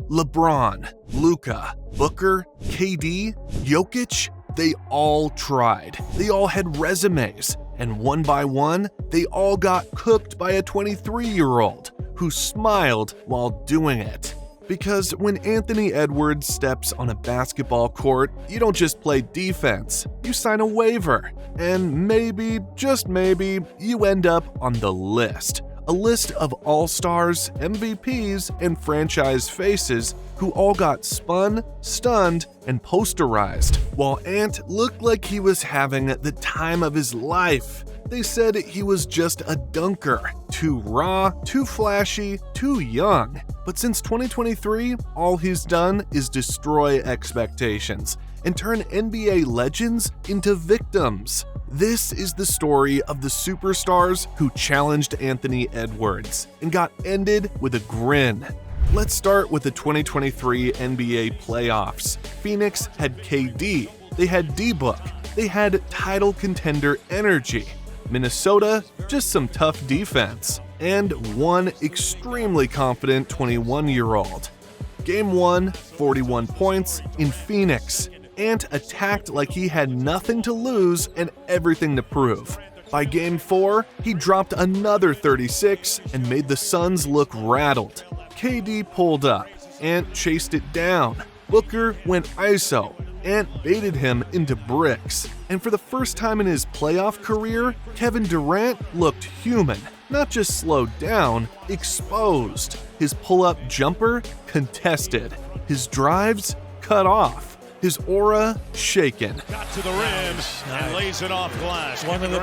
LeBron, Luka, Booker, KD, Jokic, they all tried. They all had resumes, and one by one, they all got cooked by a 23-year-old who smiled while doing it. Because when Anthony Edwards steps on a basketball court, you don't just play defense, you sign a waiver. And maybe, just maybe, you end up on the list. A list of all-stars, MVPs, and franchise faces who all got spun, stunned, and posterized, while Ant looked like he was having the time of his life. They said he was just a dunker, too raw, too flashy, too young. But since 2023, all he's done is destroy expectations and turn NBA legends into victims. This is the story of the superstars who challenged Anthony Edwards and got ended with a grin. Let's start with the 2023 NBA playoffs. Phoenix had KD, they had D-Book, they had title contender energy. Minnesota, just some tough defense, and one extremely confident 21-year-old. Game 1, 41 points in Phoenix. Ant attacked like he had nothing to lose and everything to prove. By Game 4, he dropped another 36 and made the Suns look rattled. KD pulled up, Ant chased it down. Booker went ISO, Ant baited him into bricks. And for the first time in his playoff career, Kevin Durant looked human, not just slowed down, exposed. His pull-up jumper contested, his drives cut off. His aura shaken. Got to the rim and lays it off glass. One of the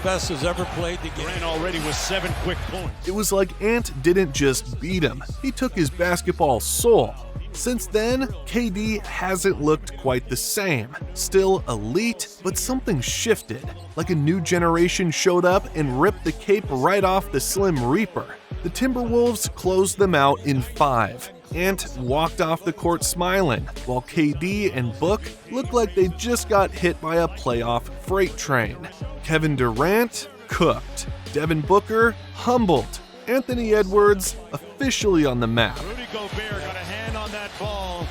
best who's ever played the game. Grin already with 7 quick points. It was like Ant didn't just beat him, he took his basketball soul. Since then, KD hasn't looked quite the same. Still elite, but something shifted. Like a new generation showed up and ripped the cape right off the Slim Reaper. The Timberwolves closed them out in 5. Ant walked off the court smiling, while KD and Book looked like they just got hit by a playoff freight train. Kevin Durant cooked. Devin Booker humbled. Anthony Edwards officially on the map. Rudy Gobert got a hand on that ball.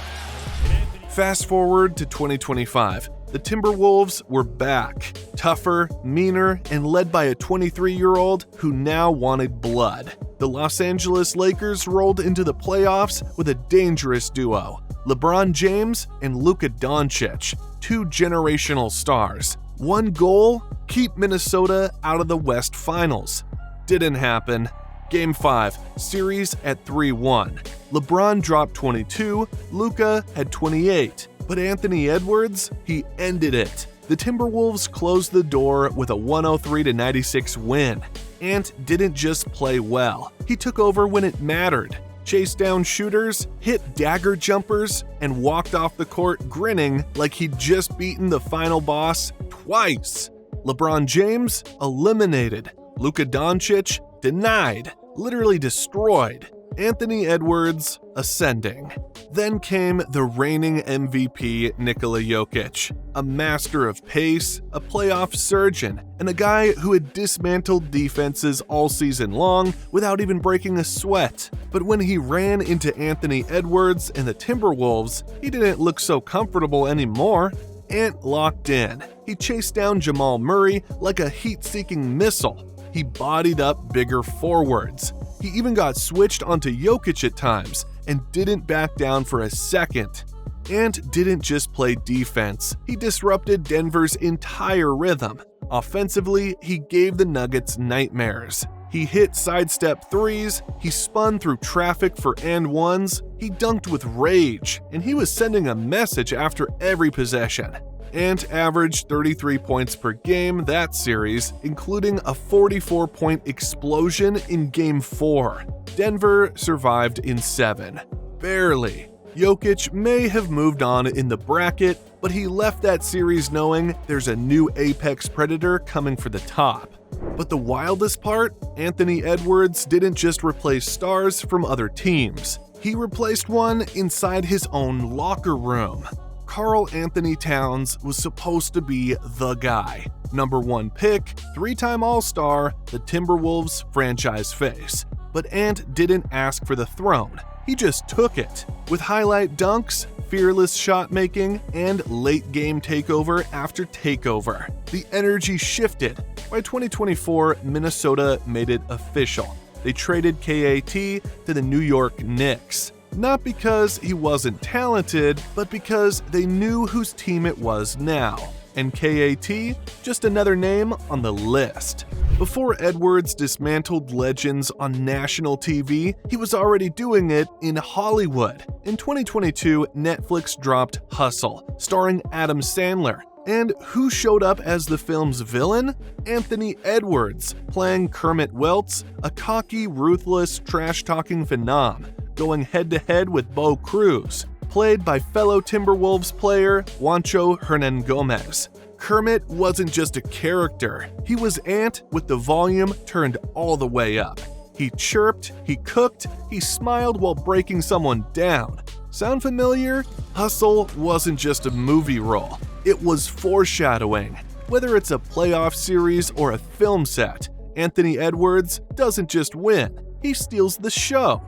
Fast forward to 2025. The Timberwolves were back, tougher, meaner, and led by a 23-year-old who now wanted blood. The Los Angeles Lakers rolled into the playoffs with a dangerous duo, LeBron James and Luka Dončić, two generational stars. One goal, keep Minnesota out of the West Finals. Didn't happen. Game 5, series at 3-1. LeBron dropped 22, Luka had 28. But Anthony Edwards, he ended it. The Timberwolves closed the door with a 103-96 win. Ant didn't just play well, he took over when it mattered. Chased down shooters, hit dagger jumpers, and walked off the court grinning like he'd just beaten the final boss twice. LeBron James eliminated. Luka Dončić denied, literally destroyed. Anthony Edwards ascending. Then came the reigning MVP Nikola Jokic, a master of pace, a playoff surgeon, and a guy who had dismantled defenses all season long without even breaking a sweat. But when he ran into Anthony Edwards and the Timberwolves, he didn't look so comfortable anymore. Ant locked in. He chased down Jamal Murray like a heat-seeking missile. He bodied up bigger forwards. He even got switched onto Jokic at times and didn't back down for a second. Ant didn't just play defense, he disrupted Denver's entire rhythm. Offensively, he gave the Nuggets nightmares. He hit sidestep threes, he spun through traffic for and-ones, he dunked with rage, and he was sending a message after every possession. Ant averaged 33 points per game that series, including a 44-point explosion in Game 4. Denver survived in 7. Barely. Jokic may have moved on in the bracket, but he left that series knowing there's a new apex predator coming for the top. But the wildest part, Anthony Edwards didn't just replace stars from other teams. He replaced one inside his own locker room. Karl-Anthony Towns was supposed to be the guy. Number 1 pick, 3-time All-Star, the Timberwolves franchise face. But Ant didn't ask for the throne. he just took it. With highlight dunks, fearless shot making, and late game takeover after takeover, the energy shifted. By 2024, Minnesota made it official. They traded KAT to the New York Knicks. Not because he wasn't talented, but because they knew whose team it was now. And KAT, just another name on the list. Before Edwards dismantled legends on national TV, he was already doing it in Hollywood. In 2022, Netflix dropped Hustle, starring Adam Sandler. And who showed up as the film's villain? Anthony Edwards, playing Kermit Welts, a cocky, ruthless, trash-talking phenom, going head-to-head with Bo Cruz, played by fellow Timberwolves player Juancho Hernan-Gomez. Kermit wasn't just a character, he was Ant with the volume turned all the way up. He chirped, he cooked, he smiled while breaking someone down. Sound familiar? Hustle wasn't just a movie role, it was foreshadowing. Whether it's a playoff series or a film set, Anthony Edwards doesn't just win, he steals the show.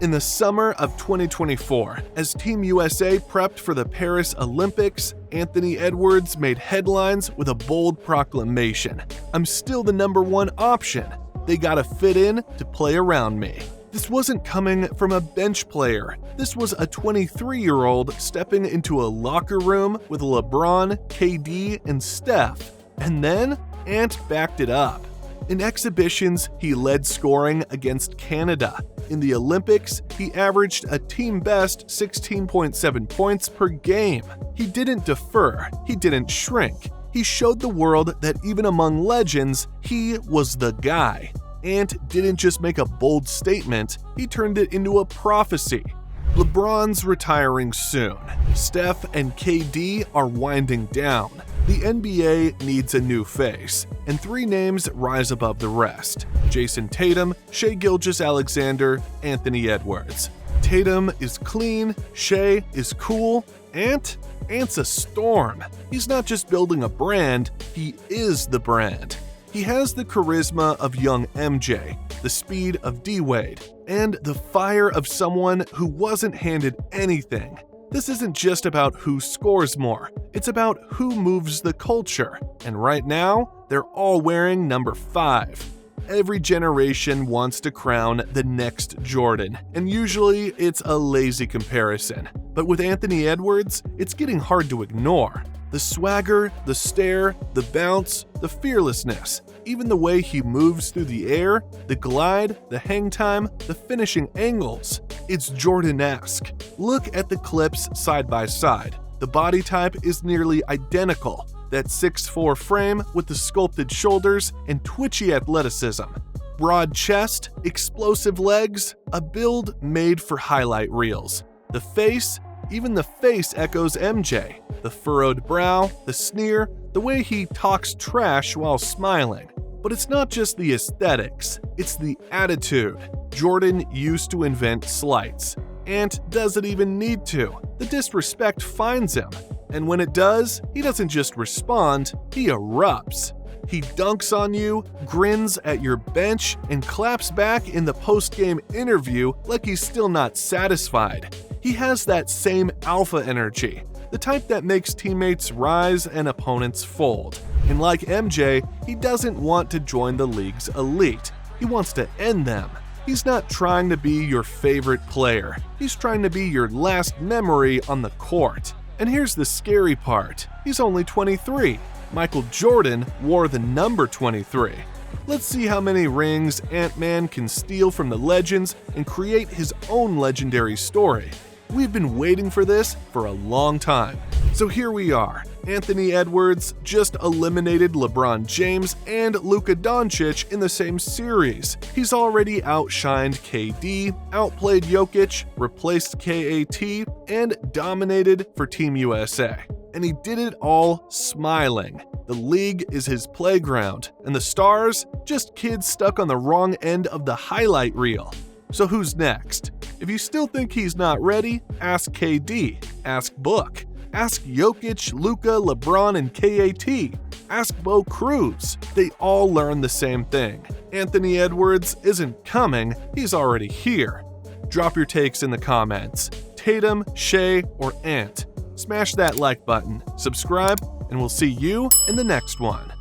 In the summer of 2024, as Team USA prepped for the Paris Olympics, Anthony Edwards made headlines with a bold proclamation. "I'm still the #1 option. They gotta fit in to play around me." This wasn't coming from a bench player. This was a 23-year-old stepping into a locker room with LeBron, KD, and Steph. And then, Ant backed it up. In exhibitions, he led scoring against Canada. In the Olympics, he averaged a team-best 16.7 points per game. He didn't defer, he didn't shrink. He showed the world that even among legends, he was the guy. Ant didn't just make a bold statement, he turned it into a prophecy. LeBron's retiring soon. Steph and KD are winding down. The NBA needs a new face, and 3 names rise above the rest: Jason Tatum, Shai Gilgeous-Alexander, Anthony Edwards. Tatum is clean, Shai is cool, Ant's a storm. He's not just building a brand, he is the brand. He has the charisma of young MJ, the speed of D-Wade, and the fire of someone who wasn't handed anything. This isn't just about who scores more, it's about who moves the culture. And right now, they're all wearing number 5. Every generation wants to crown the next Jordan, and usually it's a lazy comparison. But with Anthony Edwards, it's getting hard to ignore. The swagger, the stare, the bounce, the fearlessness, even the way he moves through the air, the glide, the hang time, the finishing angles. It's Jordan-esque. Look at the clips side by side. The body type is nearly identical. That 6'4" frame with the sculpted shoulders and twitchy athleticism. Broad chest, explosive legs, a build made for highlight reels. The face, even the face echoes MJ. The furrowed brow, the sneer, the way he talks trash while smiling. But it's not just the aesthetics, it's the attitude. Jordan used to invent slights. Ant doesn't even need to. The disrespect finds him. And when it does, he doesn't just respond, he erupts. He dunks on you, grins at your bench, and claps back in the post-game interview like he's still not satisfied. He has that same alpha energy, the type that makes teammates rise and opponents fold. And like MJ, he doesn't want to join the league's elite. He wants to end them. He's not trying to be your favorite player. He's trying to be your last memory on the court. And here's the scary part. He's only 23. Michael Jordan wore the number 23. Let's see how many rings Ant-Man can steal from the legends and create his own legendary story. We've been waiting for this for a long time. So here we are. Anthony Edwards just eliminated LeBron James and Luka Dončić in the same series. He's already outshined KD, outplayed Jokic, replaced KAT, and dominated for Team USA. And he did it all smiling. The league is his playground, and the stars, just kids stuck on the wrong end of the highlight reel. So who's next? If you still think he's not ready, ask KD, ask Book, ask Jokic, Luka, LeBron, and KAT, ask Bo Cruz. They all learn the same thing. Anthony Edwards isn't coming, he's already here. Drop your takes in the comments. Tatum, Shai, or Ant? Smash that like button, subscribe, and we'll see you in the next one.